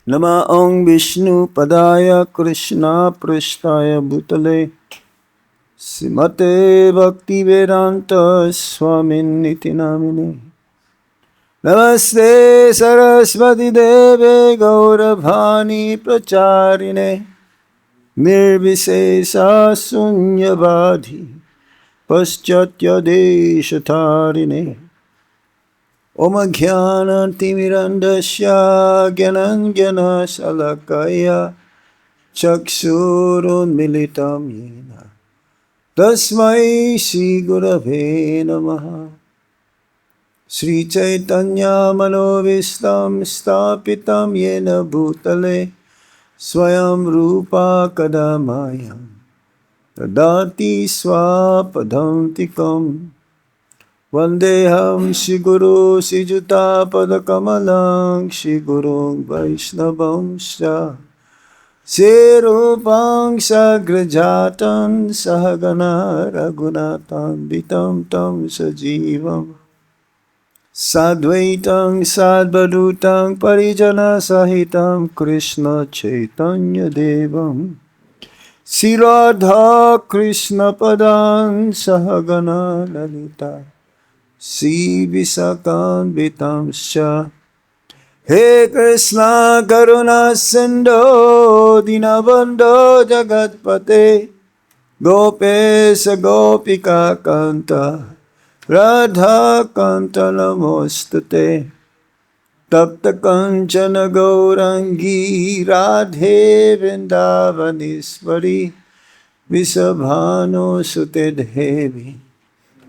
Nama Om Vishnu Padaya Krishna Prasthaya Bhutale Srimate Bhakti Vedanta Swami Niti Namine Namaste Saraswati Deve Gauravani Pracharine Nirvisesa Sunyavadhi Paschatya Deshatarine Om Jnana Timirandasya Gyananjana Salakaya Chaksurun Militam Yena Tasmai Shri Gurave Namaha Sri Chaitanya Manovistam Stapitam Yena Bhutale Swayam Rupa Kadamayam Tadati Swapadhantikam Vandeham Shri Guru Shri Juta Padakamalang Shri Guru Vaishnavam Shra Shri Rupang Sagrajatan Sahagana Raghunatan Vitam Tam Sajivam Sadvaitam Sadvadutam Parijana Sahitam Krishna Chaitanya Devam Shri Radha Krishna Padan Sahagana Lalita Shri Visakan Vitamscha He Krishna Karuna Sindho Dinabandho Jagatpate Gopesa Gopika Kanta Radha Kanta Namostate Tapta Kanchana Gaurangi Radhe Vrindavaniswari Visabhano Sute Devi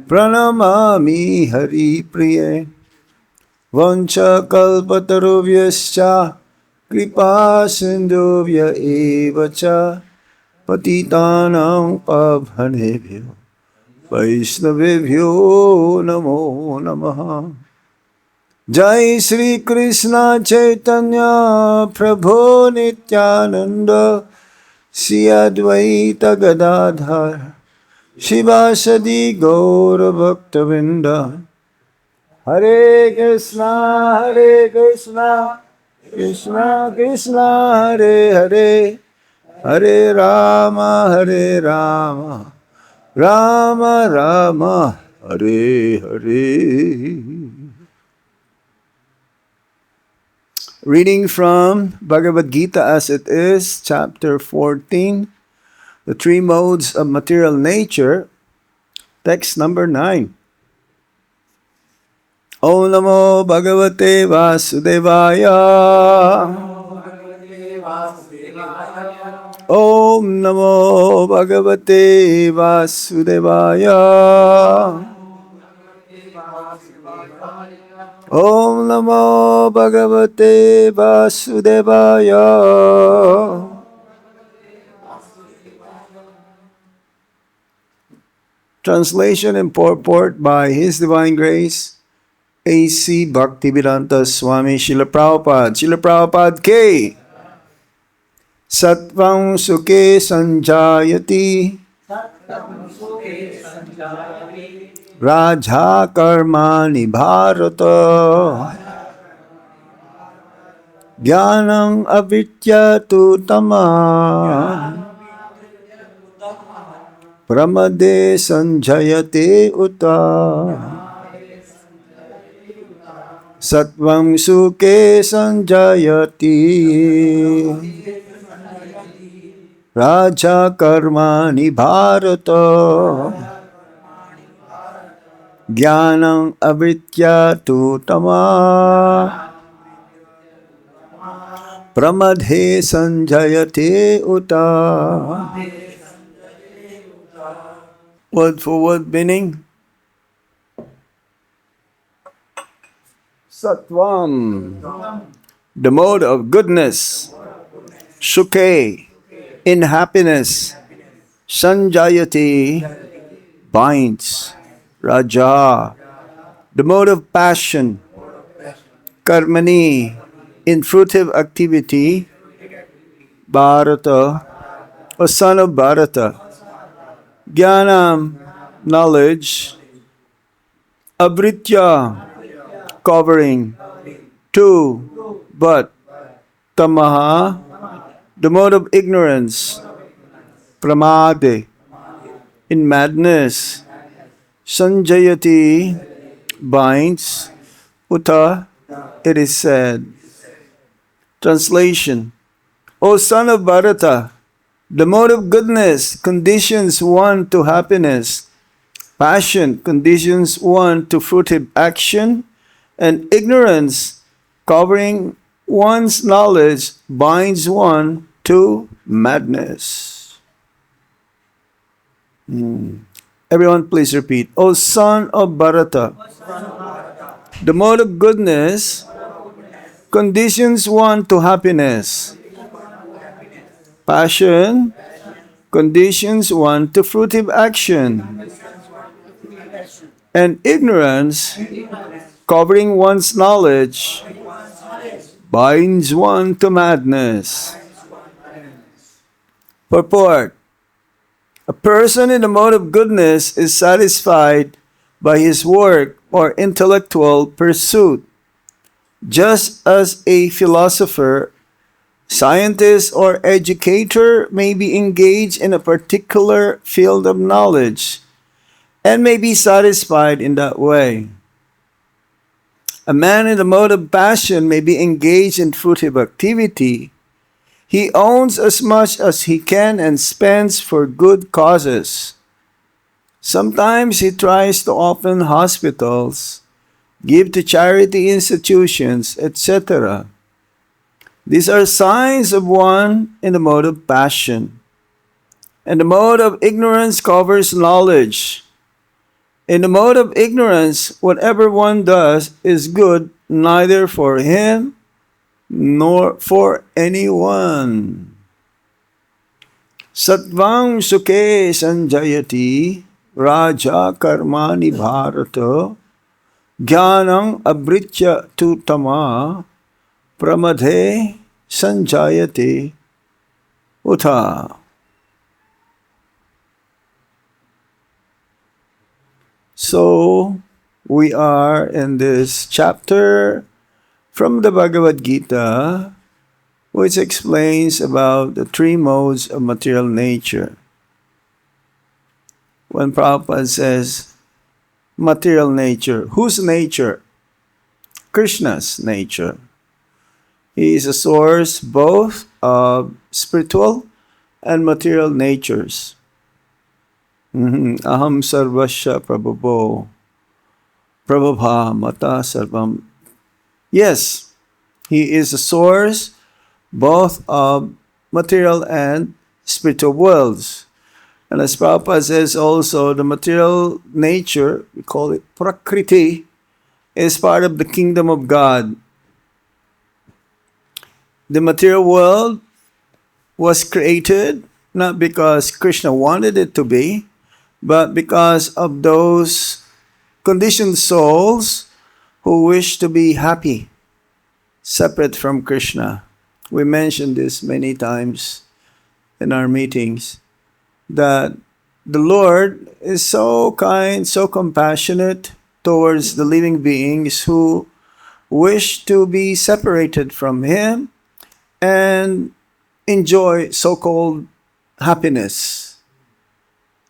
Pranamami Hari Priye Vancha kalpatarubhyascha kripa sindhuvya evacha patitanam pavhanebhyo vaishnavebhyo namo namaha Jai Shri Krishna Chaitanya Prabhu Nityananda Shri Advaita Gadadhar Shivasadi Gaura Bhaktavinda Hare Krishna Krishna Krishna Hare Hare Hare Rama Rama Rama Hare Hare. Reading from Bhagavad-Gita as it is, chapter 14, the three modes of material nature, text number 9. Om Namo Bhagavate Vasudevaya. Om Namo Bhagavate Vasudevaya. Om Namo Bhagavate Vasudevaya. Translation and purport by His Divine Grace A.C. Bhaktivedanta Swami Srila Prabhupada. Srila Prabhupada K. Sattvaṁ sukhe sañjayati rajaḥ karmaṇi bhārata jñānam āvṛtya tu tamaḥ pramāde sañjayati uta sattvam sukhe sañjayati rajaḥ karmaṇi bhārata jñānam āvṛtya tu tamaḥ pramāde sañjayati uta. Word for word meaning. Sattvam, the mode of goodness. Sukhe, in happiness. Sañjayati, binds. Rajaḥ, the mode of passion. Karmaṇi, in fruitive activity. Bharata, o son of Bharata. Jñānam, knowledge. āvṛtya, covering. Two, but. Tamaḥ, the mode of ignorance. Pramāde, in madness. Sañjayati, binds. Uta, it is said. Translation. O son of Bharata, the mode of goodness conditions one to happiness. Passion conditions one to fruitive action. And ignorance, covering one's knowledge, binds one to madness. Everyone please repeat. O son of Bharata, the mode of goodness conditions one to happiness. Passion conditions one to fruitive action. And ignorance, covering one's knowledge, binds one to madness. Purport. A person in the mode of goodness is satisfied by his work or intellectual pursuit, just as a philosopher, scientist, or educator may be engaged in a particular field of knowledge and may be satisfied in that way. A man in the mode of passion may be engaged in fruitive activity. He owns as much as he can and spends for good causes. Sometimes he tries to open hospitals, give to charity institutions, etc. These are signs of one in the mode of passion. And the mode of ignorance covers knowledge. In the mode of ignorance, whatever one does is good neither for him nor for anyone. Sattvaṁ sukhe sañjayati, rajaḥ karmaṇi bhārata, jñānam āvṛtya tu tamaḥ, pramāde sañjayati uta. So, we are in this chapter from the Bhagavad-Gita, which explains about the three modes of material nature. When Prabhupada says material nature, whose nature? Krishna's nature. He is a source both of spiritual and material natures. Aham sarvasya prabhavo prabhabha mata sarvam. Yes, he is the source both of material and spiritual worlds. And as Prabhupada says also, the material nature, we call it prakriti, is part of the kingdom of God. The material world was created not because Krishna wanted it to be, but because of those conditioned souls who wish to be happy, separate from Krishna. We mentioned this many times in our meetings, that the Lord is so kind, so compassionate towards the living beings who wish to be separated from Him and enjoy so-called happiness.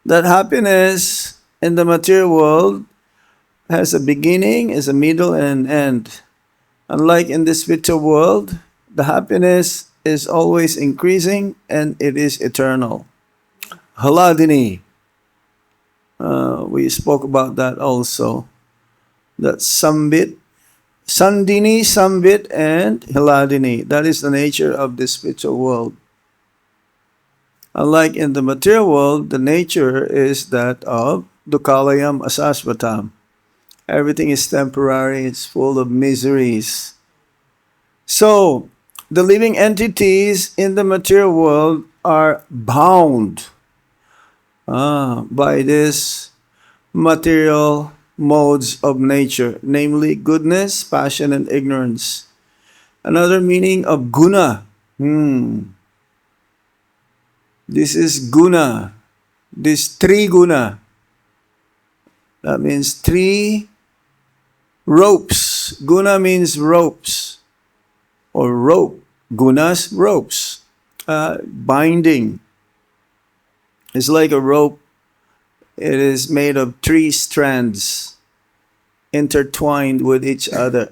That happiness in the material world has a beginning, is a middle, and an end. Unlike in the spiritual world, the happiness is always increasing and it is eternal. Haladini. We spoke about that also. That Sambit, Sandini, Sambit, and Haladini. That is the nature of the spiritual world. Unlike in the material world, the nature is that of Dukkalayam Asasvatam. Everything is temporary, it's full of miseries. So, the living entities in the material world are bound by this material modes of nature, namely goodness, passion, and ignorance. Another meaning of guna. This is guna. This triguna. That means three ropes. Guna means ropes or rope. Gunas, ropes. Binding. It's like a rope. It is made of three strands intertwined with each other.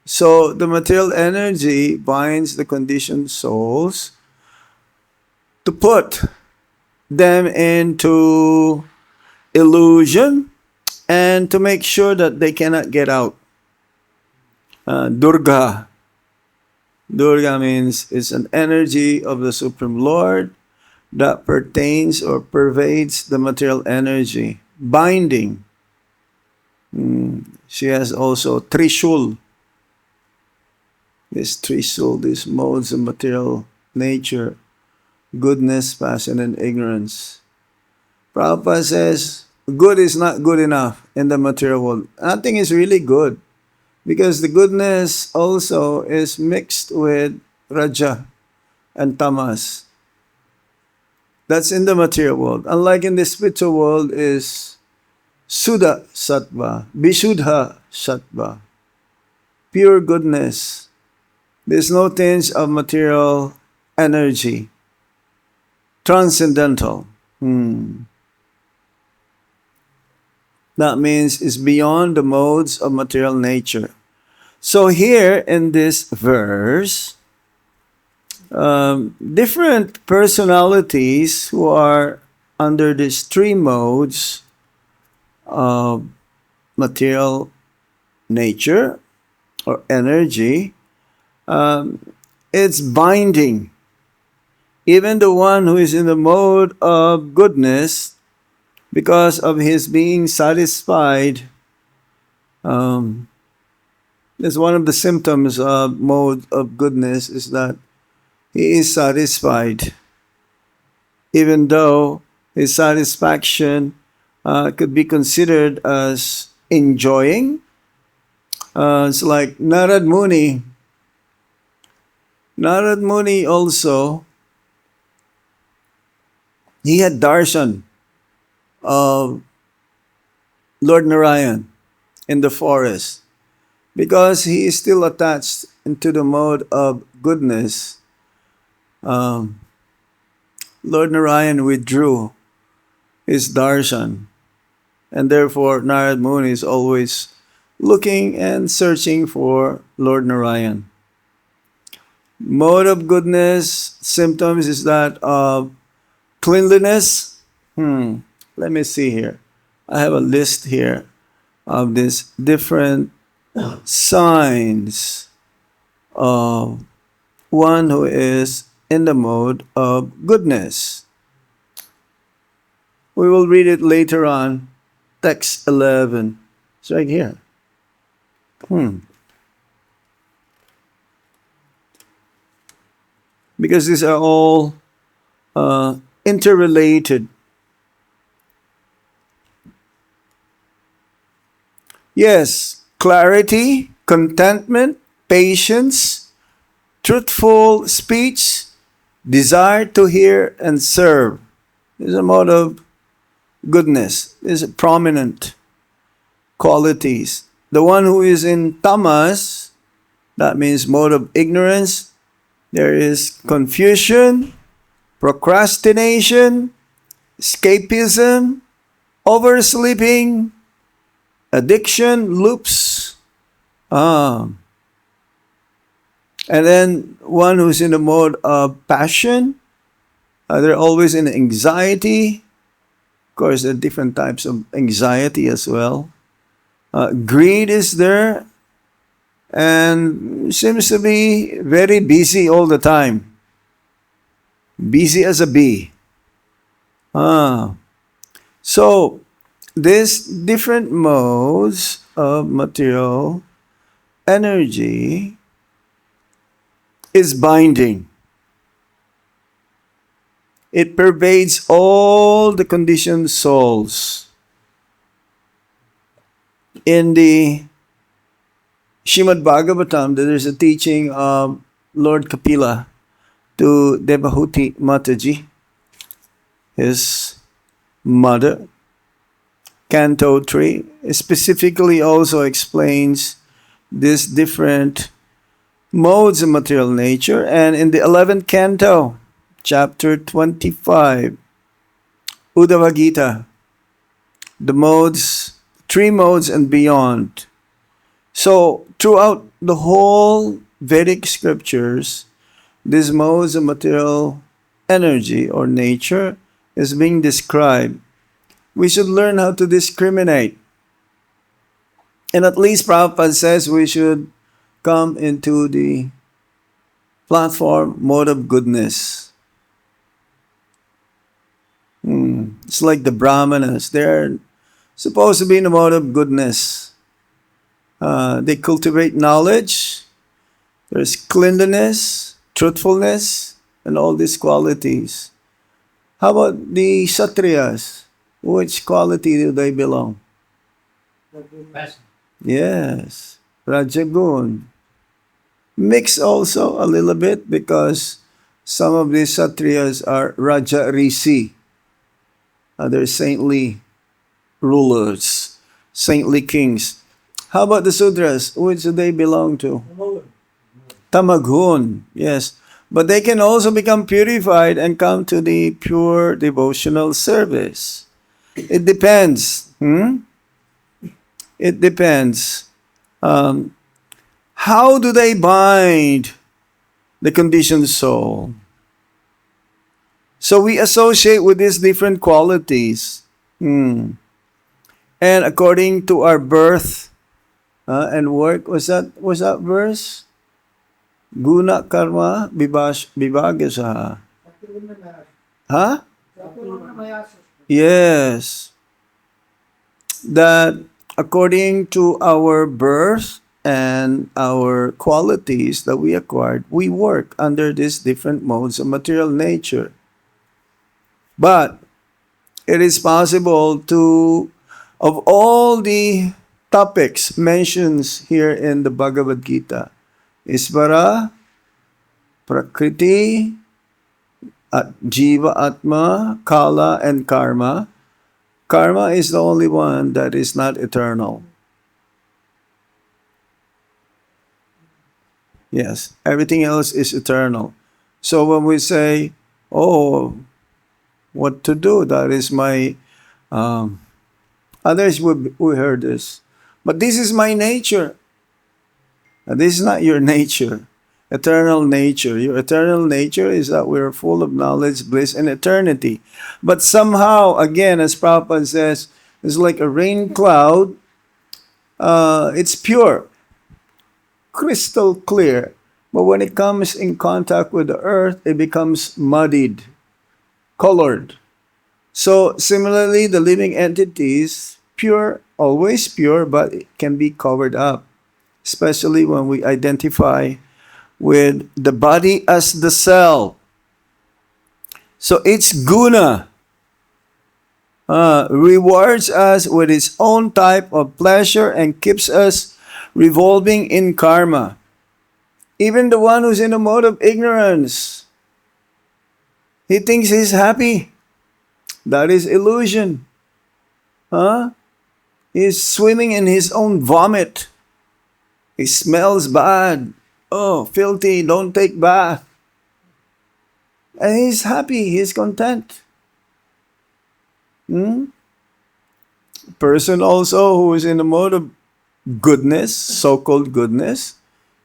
So the material energy binds the conditioned souls to put them into illusion and to make sure that they cannot get out. Durga. Durga means it's an energy of the Supreme Lord that pertains or pervades the material energy. Binding. She has also Trishul. This Trishul, these modes of material nature, goodness, passion, and ignorance. Prabhupada says, good is not good enough in the material world. Nothing is really good, because the goodness also is mixed with rajaḥ and tamas. That's in the material world. Unlike in the spiritual world is Suddha Sattva, Vishuddha Sattva, pure goodness. There's no tinge of material energy. Transcendental. That means it's beyond the modes of material nature. So here in this verse, different personalities who are under these three modes of material nature or energy, it's binding. Even the one who is in the mode of goodness, because of his being satisfied, is one of the symptoms of mode of goodness is that he is satisfied, even though his satisfaction could be considered as enjoying. It's like Narad Muni. Narad Muni also, he had darshan of Lord Narayan in the forest. Because he is still attached into the mode of goodness, Lord Narayan withdrew his darshan, and therefore Narad Muni is always looking and searching for Lord Narayan. Mode of goodness symptoms is that of cleanliness. Let me see here. I have a list here of these different signs of one who is in the mode of goodness. We will read it later on. Text 11. It's right here. Because these are all interrelated. Yes, clarity, contentment, patience, truthful speech, desire to hear and serve. This is a mode of goodness. These are prominent qualities. The one who is in tamas, that means mode of ignorance, there is confusion, procrastination, escapism, oversleeping, addiction, loops. And then one who's in the mode of passion, they're always in anxiety. Of course, there are different types of anxiety as well. Greed is there, and seems to be very busy all the time. Busy as a bee. So, these different modes of material energy is binding. It pervades all the conditioned souls. In the Srimad Bhagavatam, there is a teaching of Lord Kapila to Devahuti Mataji, his mother. Canto 3 specifically also explains these different modes of material nature. And in the 11th canto, chapter 25, Uddhava Gita, the modes, 3 modes and beyond. So throughout the whole Vedic scriptures, these modes of material energy or nature is being described. We should learn how to discriminate. And at least Prabhupada says we should come into the platform mode of goodness. It's like the Brahmanas. They're supposed to be in the mode of goodness. They cultivate knowledge. There's cleanliness, truthfulness, and all these qualities. How about the Kshatriyas? Which quality do they belong? Yes, Rajagun. Mix also a little bit because some of these Kshatriyas are Raja Rishi. They're saintly rulers, saintly kings. How about the Sudras? Which do they belong to? Tamagun, yes. But they can also become purified and come to the pure devotional service. It depends. It depends. How do they bind the conditioned soul? So we associate with these different qualities. And according to our birth and work, was that verse? Guna karma vibhagasaha. Huh? Yes. That according to our birth and our qualities that we acquired, we work under these different modes of material nature. But it is possible to, of all the topics mentioned here in the Bhagavad-Gita, Isvara, Prakriti, Jiva Atma, Kala, and Karma. Karma is the only one that is not eternal. Yes, everything else is eternal. So when we say, oh, what to do, that is my, others we heard this. But this is my nature. This is not your nature, eternal nature. Your eternal nature is that we're full of knowledge, bliss, and eternity. But somehow, again, as Prabhupada says, it's like a rain cloud. It's pure, crystal clear. But when it comes in contact with the earth, it becomes muddied, colored. So similarly, the living entities, pure, always pure, but it can be covered up. Especially when we identify with the body as the cell. So its guna rewards us with its own type of pleasure and keeps us revolving in karma. Even the one who's in a mode of ignorance, he thinks he's happy. That is illusion. He's swimming in his own vomit. He smells bad. Oh, filthy, don't take bath. And he's happy, he's content. Person also who is in the mode of goodness, so-called goodness,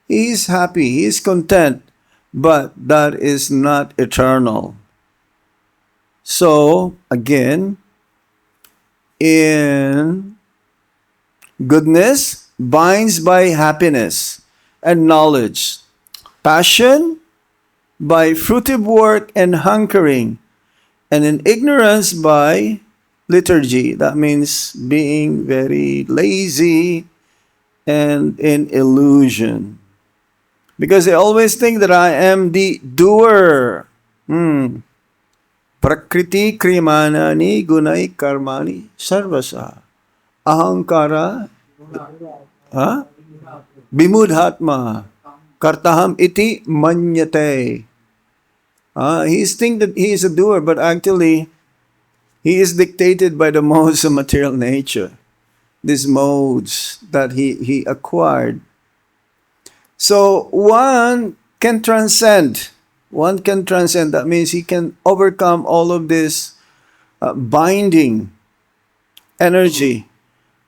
he's happy, he's content, but that is not eternal. So, again, in goodness, binds by happiness and knowledge. Passion by fruitive work and hunkering. And in ignorance by liturgy. That means being very lazy and in illusion. Because they always think that I am the doer. Prakriti kriyamanani gunai karmani sarvasa. Ahankara bimudhatma kartaham iti manyate. He's think that he is a doer, but actually he is dictated by the modes of material nature. These modes that he acquired. So one can transcend. One can transcend. That means he can overcome all of this binding energy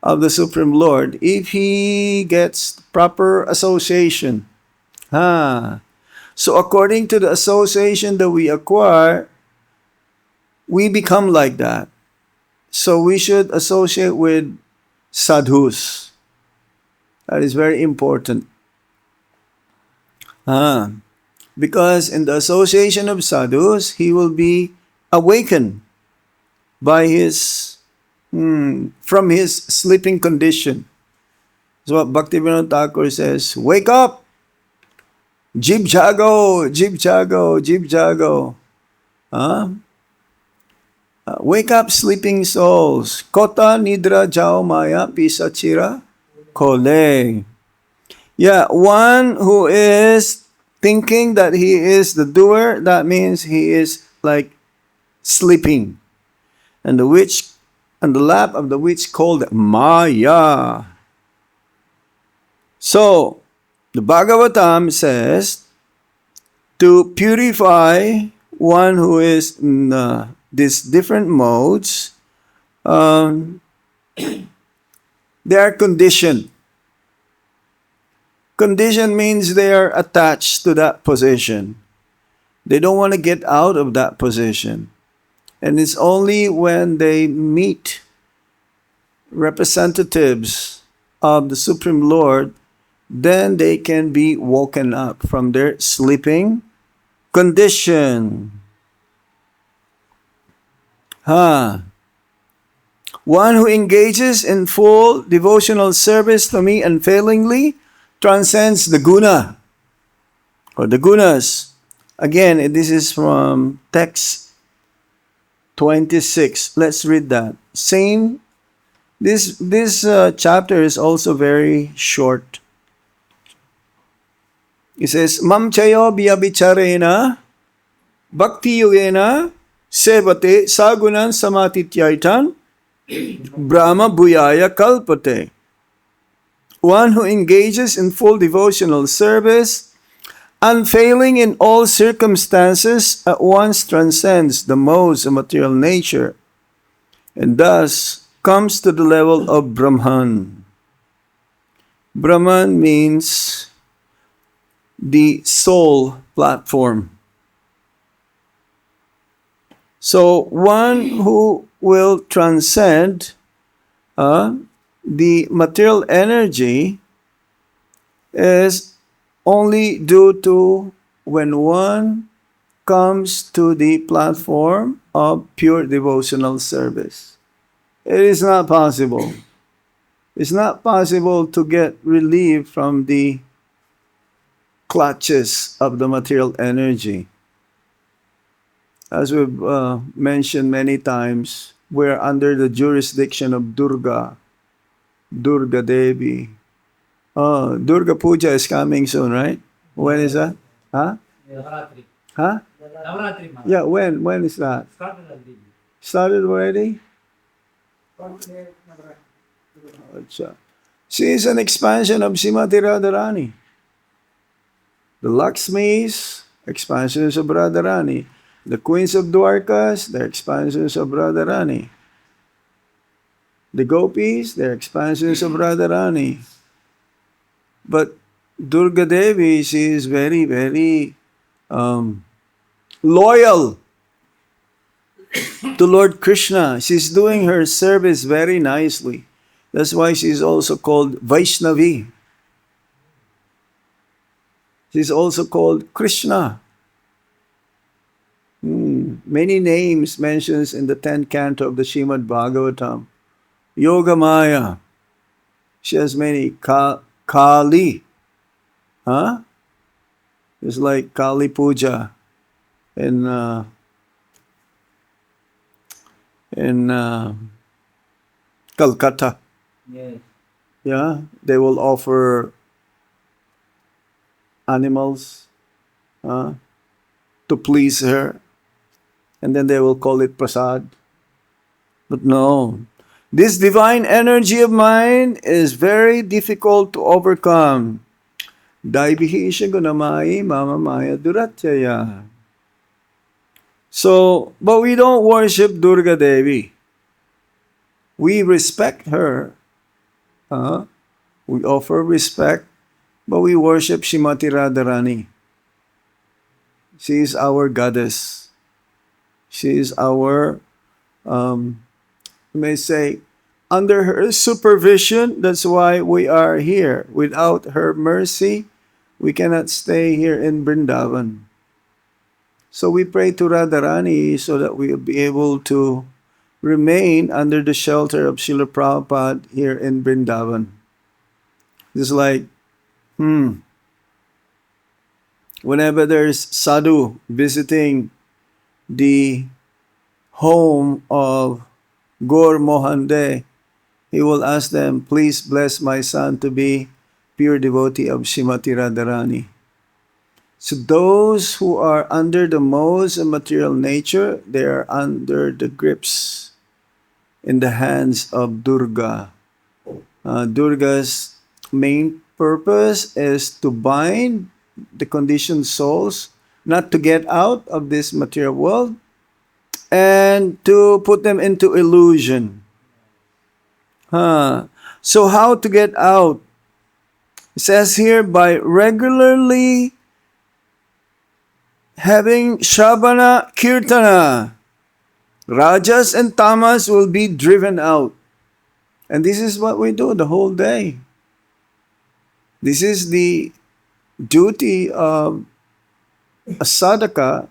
of the Supreme Lord if he gets proper association. So according to the association that we acquire, we become like that. So we should associate with sadhus. That is very important. Because in the association of sadhus, he will be awakened by his from his sleeping condition. So what Bhaktivinoda Thakur says, wake up! Jib jago, jib jago, jib jago. Wake up, sleeping souls. Kota nidra jao maya pisachira kole. Yeah, one who is thinking that he is the doer, that means he is like sleeping. And the witch, and the lap of the witch called Maya. So, the Bhagavatam says, to purify one who is in these different modes, they are conditioned. Condition means they are attached to that position. They don't want to get out of that position. And it's only when they meet representatives of the Supreme Lord, then they can be woken up from their sleeping condition. One who engages in full devotional service to me unfailingly transcends the guna or the gunas. Again, this is from text 26. Let's read that. Same. This chapter is also very short. It says, Mam chayo biyabicharena bhakti-yogena sevate sagunan samatityaitan brahma bhuyaya kalpate. One who engages in full devotional service, unfailing in all circumstances, at once transcends the modes of material nature, and thus comes to the level of Brahman. Brahman means the soul platform. So one who will transcend the material energy is only due to when one comes to the platform of pure devotional service. It is not possible. It's not possible to get relief from the clutches of the material energy. As we've mentioned many times, we're under the jurisdiction of Durga Devi. Oh, Durga Puja is coming soon, right? When is that? Huh? Huh? Yeah, when is that? Started already? She is an expansion of Srimati Radharani. The Lakshmis, expansions of Radharani. The Queens of Dwarkas, they're expansions of Radharani. The Gopis, they're expansions of Radharani. But Durga Devi, she is very, very loyal to Lord Krishna. She's doing her service very nicely. That's why she's also called Vaishnavi. She's also called Krishna. Many names mentions in the 10th canto of the Srimad Bhagavatam. Yoga Maya. She has many. Kali. It's like Kali Puja in in Calcutta. Yes. Yeah, they will offer animals to please her, and then they will call it prasad. But no, this divine energy of mine is very difficult to overcome. Daibihi gunamai mama maya duratyaya. So, but we don't worship Durga Devi. We respect her. We offer respect, but we worship Shrimati Radharani. She is our goddess. She is our, you may say, under her supervision, that's why we are here. Without her mercy, we cannot stay here in Vrindavan. So we pray to Radharani so that we will be able to remain under the shelter of Srila Prabhupada here in Vrindavan. Just like, whenever there's sadhu visiting the home of Gaur Mohan De, he will ask them, please bless my son to be pure devotee of Srimati Radharani. So those who are under the modes of material nature, they are under the grips in the hands of Durga. Durga's main purpose is to bind the conditioned souls, not to get out of this material world, and to put them into illusion. So how to get out? It says here, by regularly having Shravana Kirtana, Rajas and Tamas will be driven out. And this is what we do the whole day. This is the duty of a sadhaka,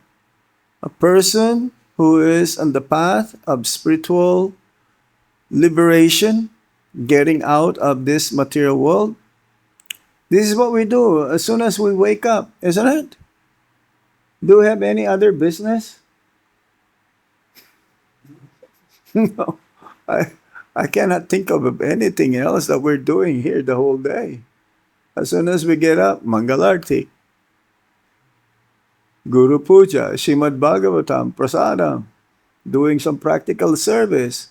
a person who is on the path of spiritual liberation, getting out of this material world. This is what we do as soon as we wake up, isn't it? Do we have any other business? No. I cannot think of anything else that we're doing here the whole day. As soon as we get up, Mangalarti, Guru Puja, Shrimad Bhagavatam, Prasadam, doing some practical service.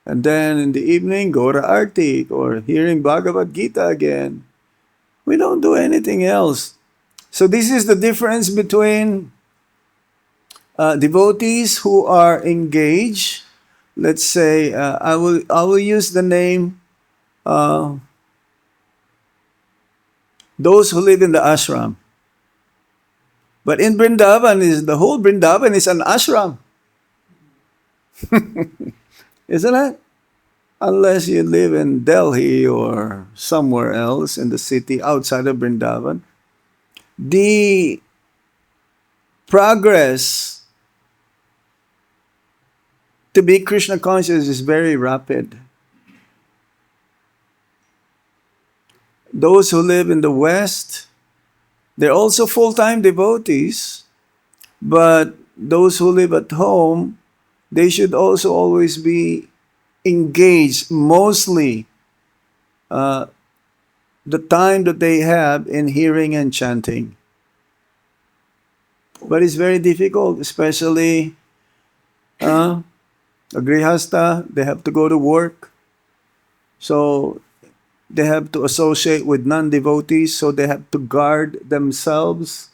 And then in the evening, go to Arti or hearing Bhagavad-Gita again. We don't do anything else. So this is the difference between devotees who are engaged. Let's say I will use the name those who live in the ashram. But in Vrindavan, the whole Vrindavan is an ashram. Isn't it? Unless you live in Delhi or somewhere else in the city outside of Vrindavan. The progress to be Krishna conscious is very rapid. Those who live in the West, they're also full-time devotees, but those who live at home, they should also always be engaged, mostly the time that they have in hearing and chanting. But it's very difficult, especially a grihasta, they have to go to work. So they have to associate with non-devotees, so they have to guard themselves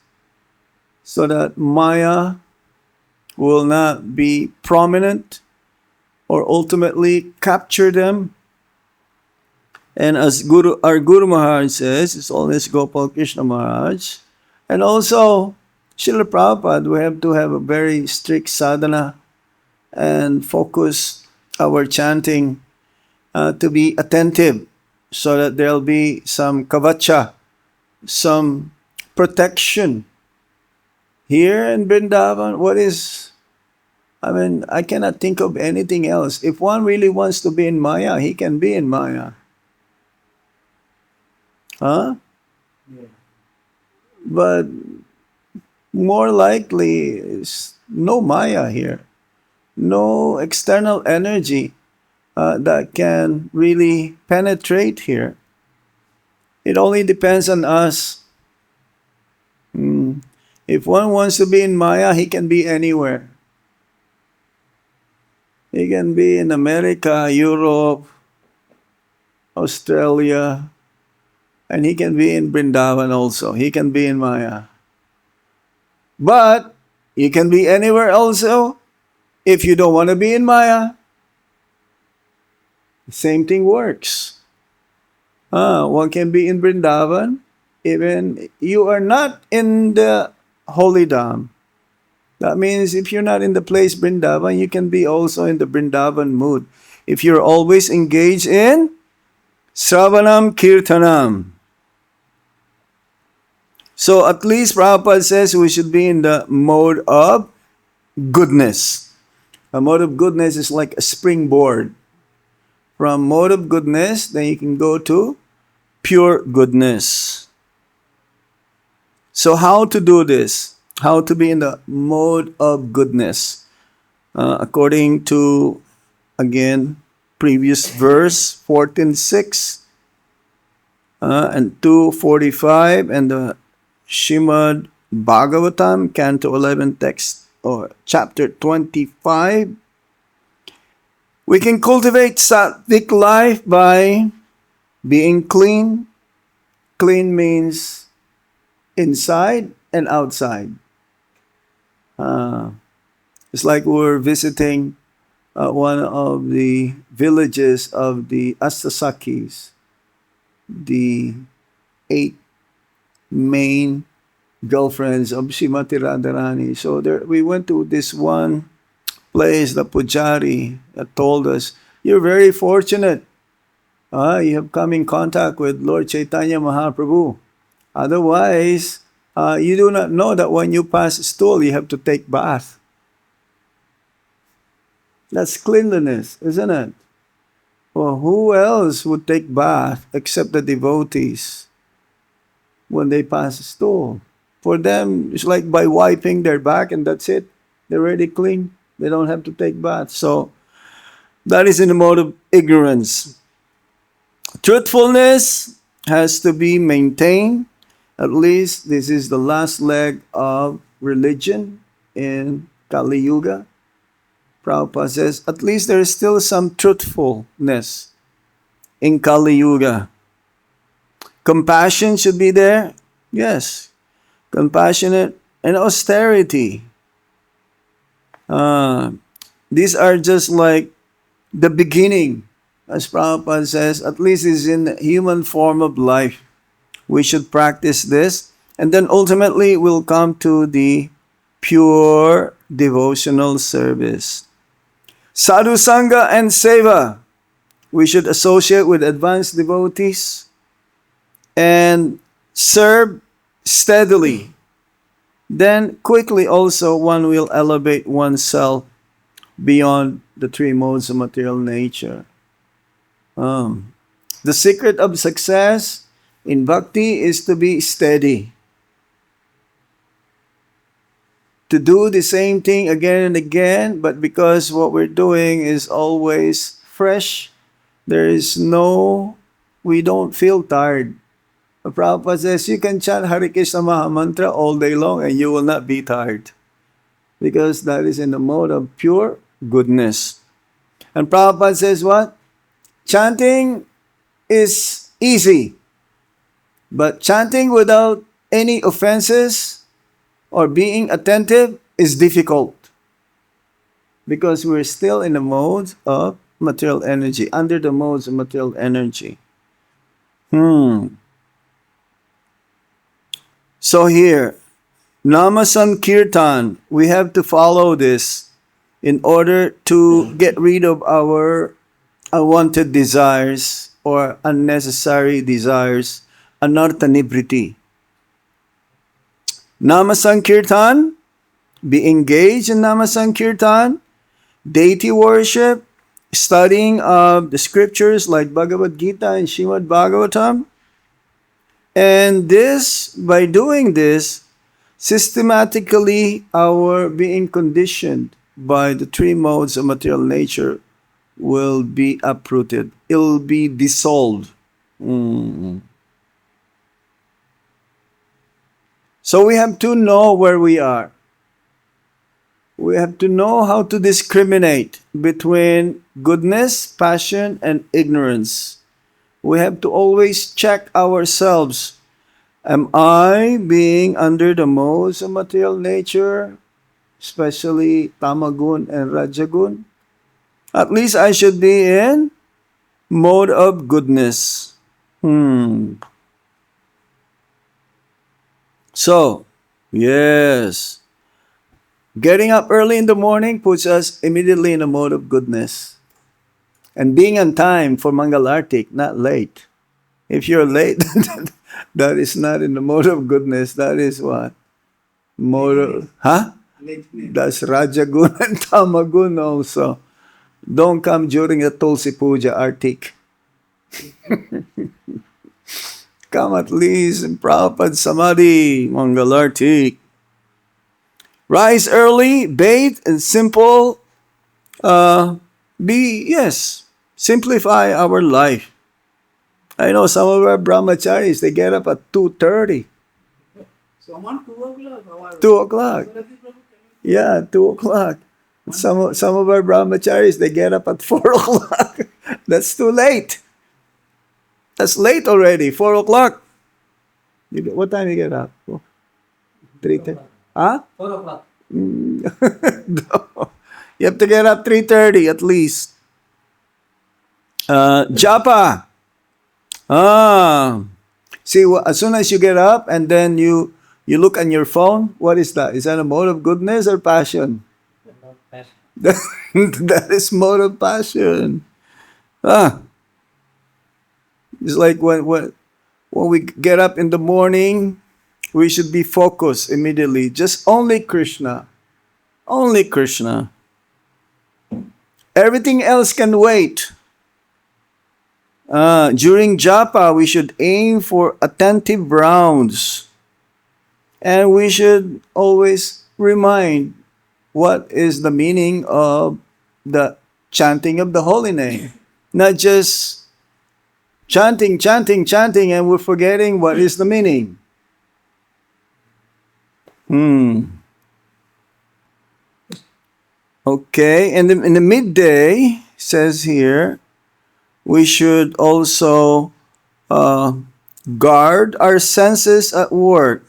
so that Maya will not be prominent or ultimately capture them. And as our Guru Maharaj says, it's always Gopal Krishna Maharaj. And also, Srila Prabhupada, we have to have a very strict sadhana and focus our chanting to be attentive so that there'll be some kavacha, some protection. Here in Vrindavan, I cannot think of anything else. If one really wants to be in Maya, he can be in Maya. Yeah. But more likely, it's no Maya here. no external energy that can really penetrate here. It only depends on us. If one wants to be in Maya, he can be anywhere. He can be in America, Europe, Australia, and he can be in Vrindavan also. He can be in Maya. But you can be anywhere also if you don't want to be in Maya. The same thing works. One can be in Vrindavan even you are not in the holy dham. That means if you're not in the place Vrindavan, you can be also in the Vrindavan mood. If you're always engaged in Sravanam Kirtanam. So at least Prabhupada says we should be in the mode of goodness. A mode of goodness is like a springboard. From mode of goodness, then you can go to pure goodness. So how to do this? How to be in the mode of goodness? According to, again, previous verse 14.6 and 2.45 and the Shrimad Bhagavatam, Canto 11, text or chapter 25. We can cultivate sattvic life by being clean. Clean means inside and outside. It's like we're visiting one of the villages of the Astasakis, the 8 main girlfriends of Srimati Radharani. So there, we went to this one place, the Pujari, that told us, you're very fortunate. You have come in contact with Lord Chaitanya Mahaprabhu. Otherwise, you do not know that when you pass stool, you have to take bath. That's cleanliness, isn't it? Well, who else would take bath except the devotees when they pass stool? For them, it's like by wiping their back and that's it. They're already clean. They don't have to take bath. So that is in the mode of ignorance. Truthfulness has to be maintained. At least this is the last leg of religion in Kali Yuga. Prabhupada says, at least there is still some truthfulness in Kali Yuga. Compassion should be there. Yes. Compassionate and austerity. These are just like the beginning. As Prabhupada says, at least it's in the human form of life. We should practice this. And then ultimately we'll come to the pure devotional service. Sadhu Sangha and Seva. We should associate with advanced devotees and serve steadily. Then quickly also one will elevate oneself beyond the 3 modes of material nature. The secret of success in bhakti is to be steady. To do the same thing again and again, but because what we're doing is always fresh, we don't feel tired. The Prabhupada says you can chant Hare Krishna Maha Mantra all day long and you will not be tired. Because that is in the mode of pure goodness. And Prabhupada says what? Chanting is easy. But chanting without any offenses or being attentive is difficult. Because we're still in the mode of material energy, under the modes of material energy. So here, Nama Sankirtan, we have to follow this in order to get rid of our unwanted desires or unnecessary desires, anartha nibriti. Nama Sankirtan, be engaged in Nama Sankirtan, deity worship, studying of the scriptures like Bhagavad-Gita and Shrimad Bhagavatam. And this, by doing this, systematically our being conditioned by the three modes of material nature will be uprooted. It will be dissolved. So we have to know where we are. We have to know how to discriminate between goodness, passion, and ignorance. We have to always check ourselves. Am I being under the modes of material nature, especially tamagun and rajagun? At least I should be in mode of goodness. So, yes. Getting up early in the morning puts us immediately in a mode of goodness. And being on time for Mangalartik, not late. If you're late, that is not in the mode of goodness. That is what? Mode of, huh? That's Rajagun and Tamagun also. Don't come during the Tulsi Puja Artik. Come at least in Prabhupada Samadhi, Mangalartik. Rise early, bathe, and simple. Simplify our life. I know some of our brahmacharis, they get up at 2:30. Someone 2 o'clock? 2 o'clock. Yeah, 2 o'clock. Some of our brahmacharis, they get up at 4 o'clock. That's too late. That's late already, 4 o'clock. What time you get up? 3:30? Huh? 4 o'clock. No. You have to get up 3:30 at least. Japa. See, as soon as you get up and then you look on your phone, what is that? Is that a mode of goodness or passion? That is mode of passion. It's like when we get up in the morning, we should be focused immediately. Just only Krishna. Only Krishna. Everything else can wait. During japa, we should aim for attentive rounds. And we should always remind what is the meaning of the chanting of the holy name. Not just chanting, and we're forgetting what is the meaning. Okay, and in the midday, says here, we should also guard our senses at work.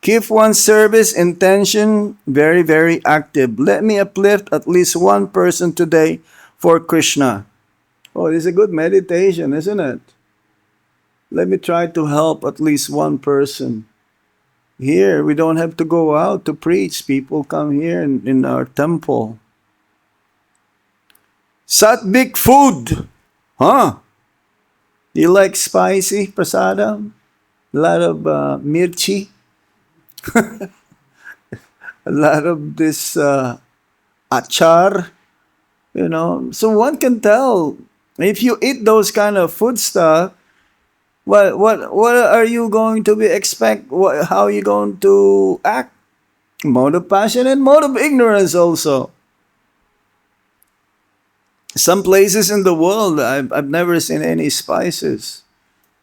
Keep one's service intention very, very active. Let me uplift at least one person today for Krishna. Oh, this is a good meditation, isn't it? Let me try to help at least one person. Here, we don't have to go out to preach. People come here in our temple. Sattvic food. You like spicy prasadam? A lot of mirchi? A lot of this achar? So one can tell if you eat those kind of food stuff, what are you going to expect? How are you going to act? Mode of passion and mode of ignorance also. Some places in the world, I've never seen any spices.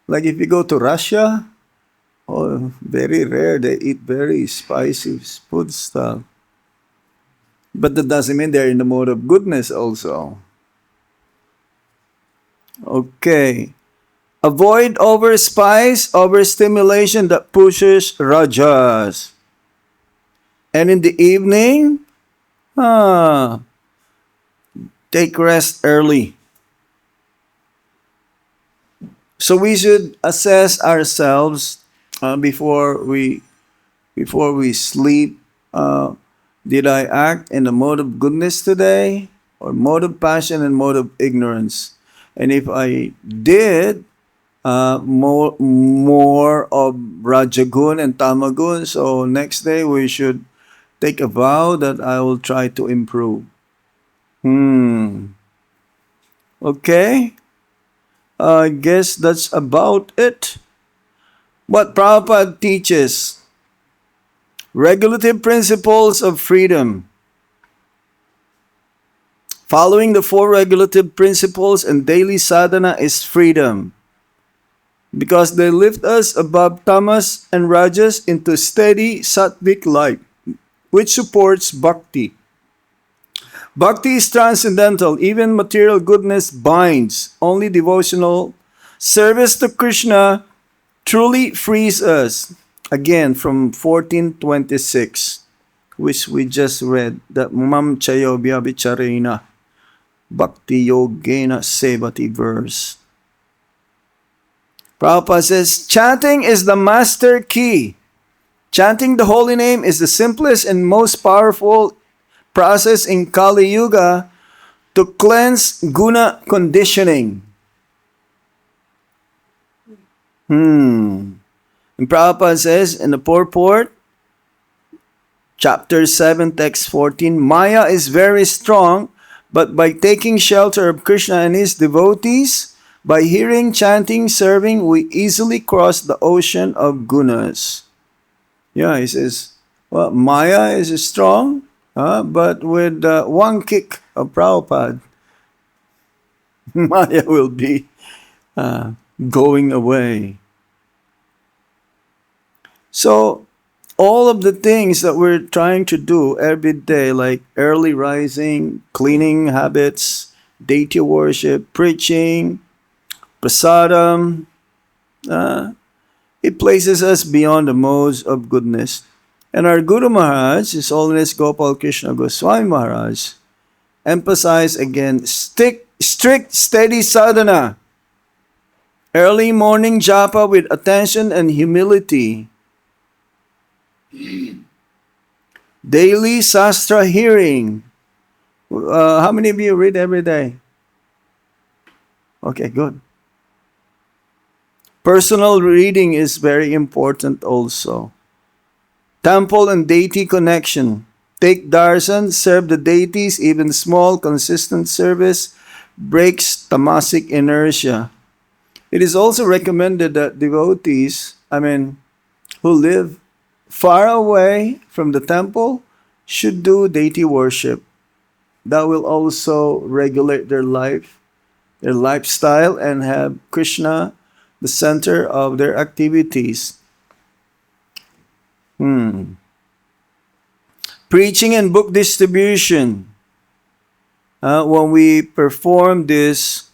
Like if you go to Russia, very rare, they eat very spicy food stuff. But that doesn't mean they're in the mode of goodness also. Okay. Avoid overstimulation that pushes rajas. And in the evening, take rest early. So we should assess ourselves before we sleep. Did I act in the mode of goodness today, or mode of passion and mode of ignorance? And if I did, more of rajagun and tamagun, so next day we should take a vow that I will try to improve. Okay? I guess that's about it. What Prabhupada teaches. Regulative principles of freedom. Following the four regulative principles and daily sadhana is freedom, because they lift us above tamas and rajas into steady sattvic light, which supports bhakti. Bhakti is transcendental. Even material goodness binds. Only devotional service to Krishna truly frees us. Again, from 1426, which we just read, that mam chayo vyabhicharena bhakti-yogena sevati verse. Prabhupada says, chanting is the master key. Chanting the holy name is the simplest and most powerful process in Kali Yuga to cleanse guna conditioning. And Prabhupada says in the Purport, chapter 7, text 14, Maya is very strong, but by taking shelter of Krishna and his devotees, by hearing, chanting, serving, we easily cross the ocean of gunas. Yeah, he says, well, Maya is strong, but with one kick of Prabhupada, Maya will be going away. So, all of the things that we're trying to do every day, like early rising, cleaning habits, deity worship, preaching, prasadam, it places us beyond the modes of goodness. And our Guru Maharaj, His Holiness Gopal Krishna Goswami Maharaj, emphasized again strict steady sadhana, early morning japa with attention and humility, daily sastra hearing. How many of you read every day? Okay, good. Personal reading is very important also. Temple and deity connection. Take darshan, serve the deities, even small, consistent service breaks tamasic inertia. It is also recommended that devotees, who live far away from the temple, should do deity worship. That will also regulate their life, their lifestyle, and have Krishna the center of their activities. Preaching and book distribution. When we perform this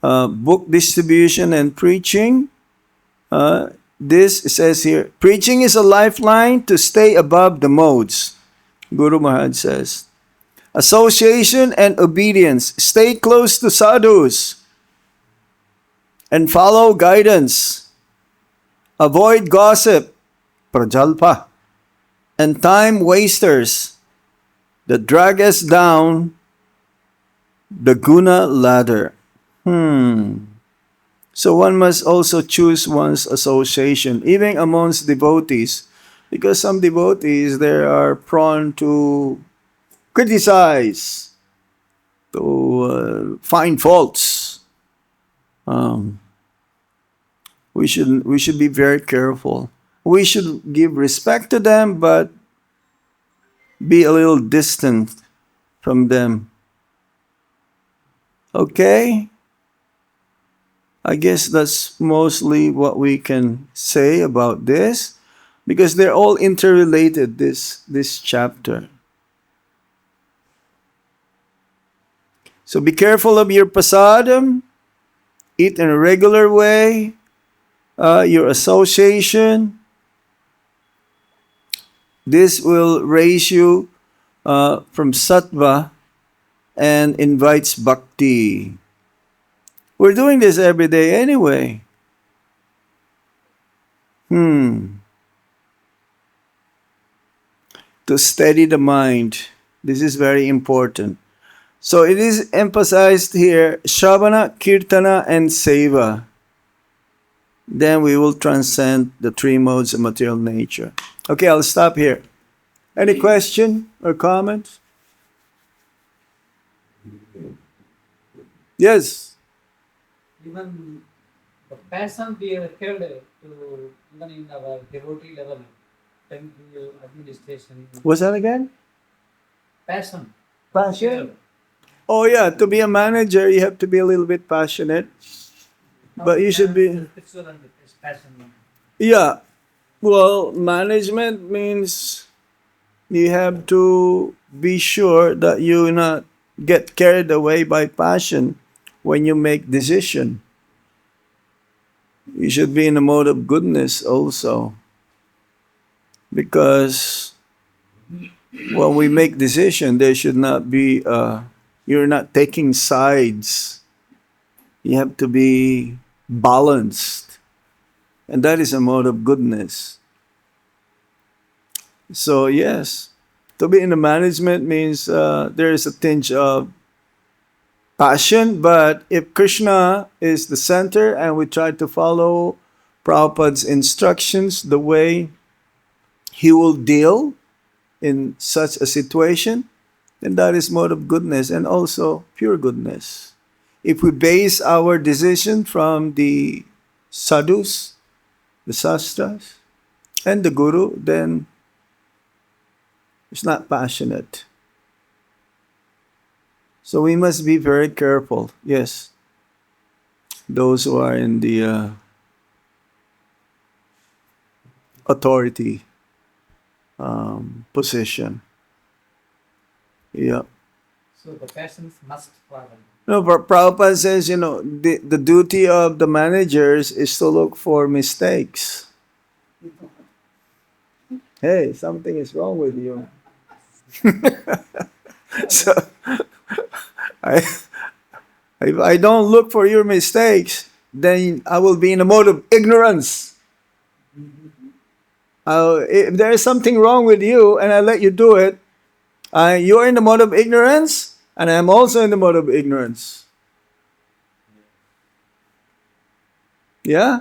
book distribution and preaching, this says here, preaching is a lifeline to stay above the modes. Guru Maharaj says. Association and obedience. Stay close to sadhus and follow guidance. Avoid gossip, prajalpa, and time wasters that drag us down the guna ladder. So one must also choose one's association, even amongst devotees, because some devotees, they are prone to criticize, to find faults. We should be very careful. We should give respect to them, but be a little distant from them. Okay? I guess that's mostly what we can say about this, because they're all interrelated, this chapter. So be careful of your prasadam, eat in a regular way, your association. This will raise you from sattva and invites bhakti. We're doing this every day anyway. To steady the mind. This is very important. So it is emphasized here, Shravana, Kirtana, and Seva. Then we will transcend the three modes of material nature. Okay, I'll stop here. Any question or comments? Yes. Even the passion we have held to even in our devotee level, Administration. What's that again? Passion. Passion? Oh yeah, to be a manager, you have to be a little bit passionate. But you should be. Spiritual and passion. Yeah. Well, management means you have to be sure that you not get carried away by passion when you make decision. You should be in a mode of goodness also. Because when we make decision, there should not be, you're not taking sides. You have to be balanced. And that is a mode of goodness. So yes, to be in the management means there is a tinge of passion, but if Krishna is the center and we try to follow Prabhupada's instructions, the way he will deal in such a situation, then that is mode of goodness and also pure goodness. If we base our decision from the sadhus, the sastras, and the guru, then it's not passionate. So we must be very careful. Yes, those who are in the authority position. Yeah. So the passions must follow. No, but Prabhupada says, the duty of the managers is to look for mistakes. Hey, something is wrong with you. So, if I don't look for your mistakes, then I will be in a mode of ignorance. If there is something wrong with you and I let you do it, you're in the mode of ignorance, and I'm also in the mode of ignorance. Yeah?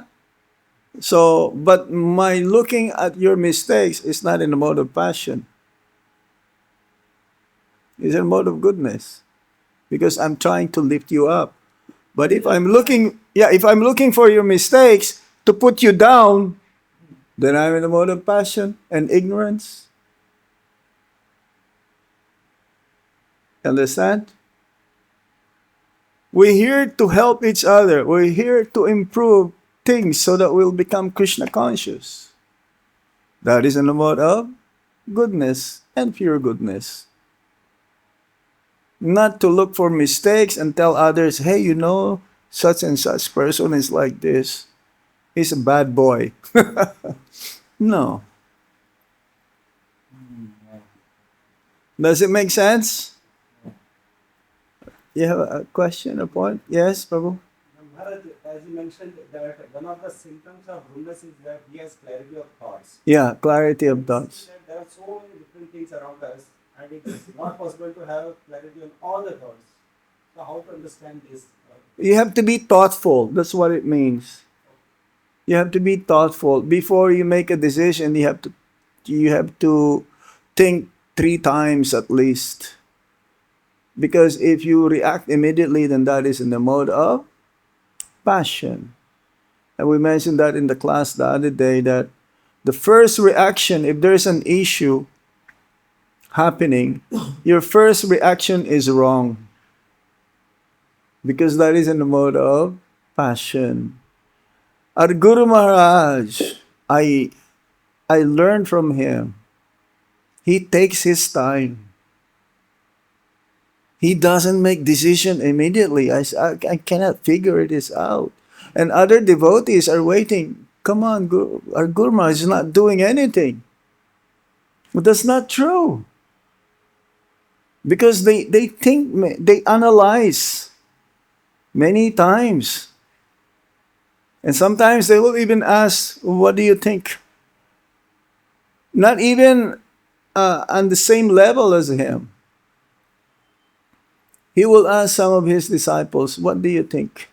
So, but my looking at your mistakes is not in the mode of passion. It's in a mode of goodness. Because I'm trying to lift you up. But if I'm looking for your mistakes to put you down, then I'm in a mode of passion and ignorance. Understand? We're here to help each other. We're here to improve things so that we'll become Krishna conscious. That is in the mode of goodness and pure goodness. Not to look for mistakes and tell others, hey, such and such person is like this. He's a bad boy. No. Does it make sense? You have a question, a point? Yes, Prabhu? Maharaj, as you mentioned, that one of the symptoms of rudeness is that he has clarity of thoughts. Yeah, clarity of thoughts. There are so many different things around us, and it's not possible to have clarity on all the thoughts. So how to understand this? You have to be thoughtful. That's what it means. You have to be thoughtful. Before you make a decision, you have to think 3 times at least. Because if you react immediately, then that is in the mode of passion. And we mentioned that in the class the other day, that the first reaction, if there's an issue happening, your first reaction is wrong. Because that is in the mode of passion. Our Guru Maharaj, I learned from him. He takes his time. He doesn't make decision immediately. I cannot figure this out. And other devotees are waiting. Come on, our Guru Maharaj is not doing anything. But that's not true. Because they think, they analyze many times. And sometimes they will even ask, what do you think? Not even on the same level as him. He will ask some of his disciples, what do you think?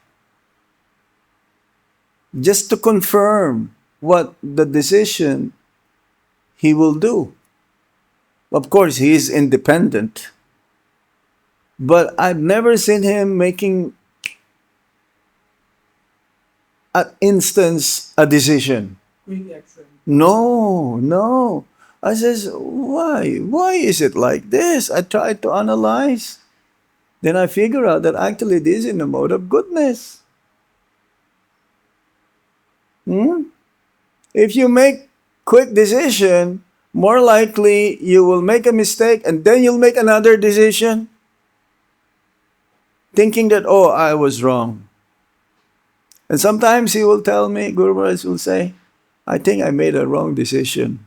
Just to confirm what the decision he will do. Of course, he is independent. But I've never seen him making at instance a decision. Quick action. No, no. I says, why? Why is it like this? I tried to analyze. Then I figure out that actually this is in the mode of goodness. If you make quick decision, more likely you will make a mistake and then you'll make another decision thinking that, oh, I was wrong. And sometimes he will tell me, Guru Maharaj will say, I think I made a wrong decision.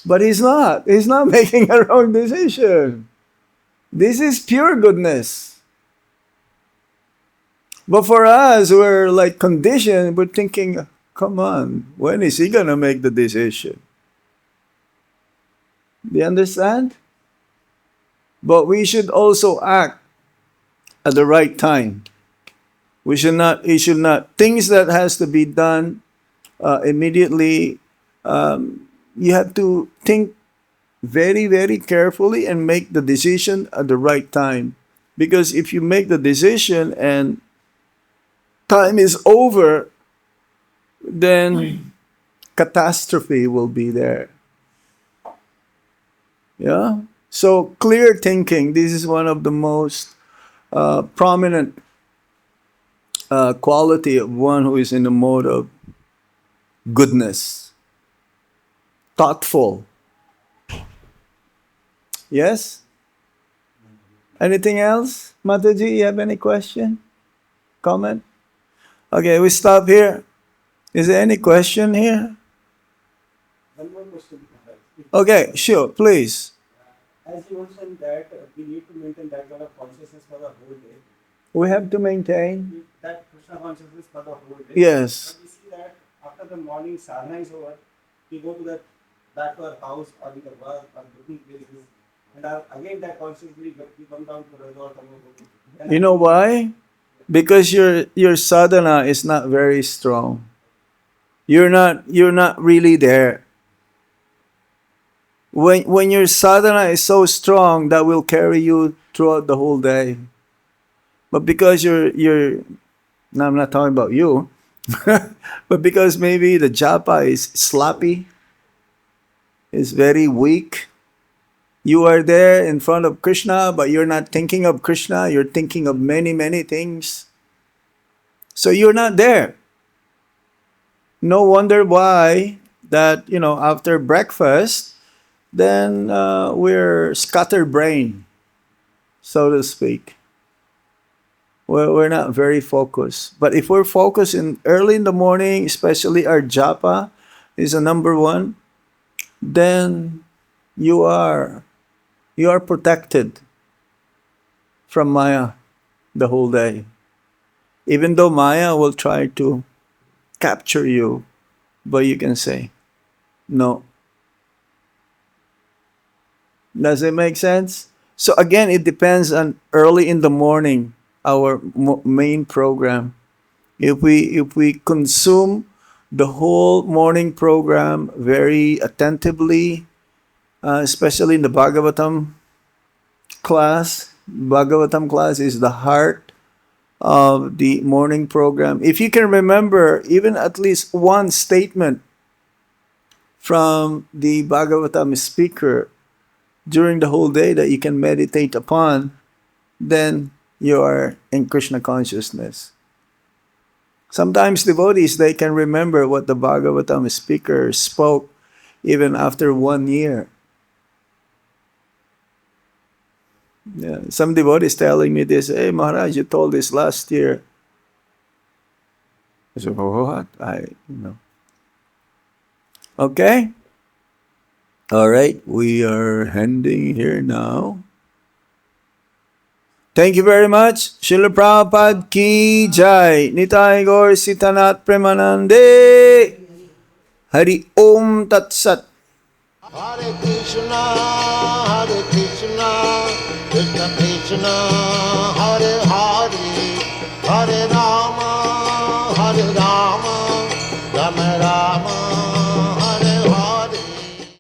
But he's not. He's not making a wrong decision. This is pure goodness. But for us, we're like conditioned, we're thinking, come on, when is he going to make the decision? Do you understand? But we should also act at the right time. We should not, things that has to be done immediately, you have to think very, very carefully and make the decision at the right time. Because if you make the decision and time is over, then catastrophe will be there. Yeah? So clear thinking, this is one of the most prominent quality of one who is in the mode of goodness. Thoughtful. Yes? Anything else? Mataji, you have any question? Comment? Okay, we stop here. Is there any question here? One more question. Okay, sure, please. As you mentioned that we need to maintain that kind of consciousness for the whole day. We have to maintain. That Krishna consciousness for the whole day. Yes. But we see that after the morning sadhana is over, we go to that back to our house or in the work or looking places, and again that consciousness we come down to rajaḥ or tamaḥ. You know why? Because your sadhana is not very strong. You're not really there. When your sadhana is so strong, that will carry you throughout the whole day. But because now I'm not talking about you, but because maybe the japa is sloppy, is very weak. You are there in front of Krishna, but you're not thinking of Krishna, you're thinking of many, many things. So you're not there. No wonder why that, after breakfast, then we're scatterbrained, so to speak. We're not very focused. But if we're focused early in the morning, especially our japa is a number one, then you are protected from Maya the whole day. Even though Maya will try to capture you, but you can say, no. Does it make sense? So again, it depends on early in the morning, our main program. If we consume the whole morning program very attentively, especially in the Bhagavatam class. Bhagavatam class is the heart of the morning program. If you can remember even at least one statement from the Bhagavatam speaker during the whole day that you can meditate upon, then you are in Krishna consciousness. Sometimes devotees, they can remember what the Bhagavatam speaker spoke even after 1 year. Yeah, some devotees telling me this, hey Maharaj, you told this last year. I said, what? Okay. All right, we are ending here now. Thank you very much. Srila Prabhupada ki jai. Nitai Gaur Sitanat Premanande. Hari Om Tat Sat. Hare Krishna, Krishna Krishna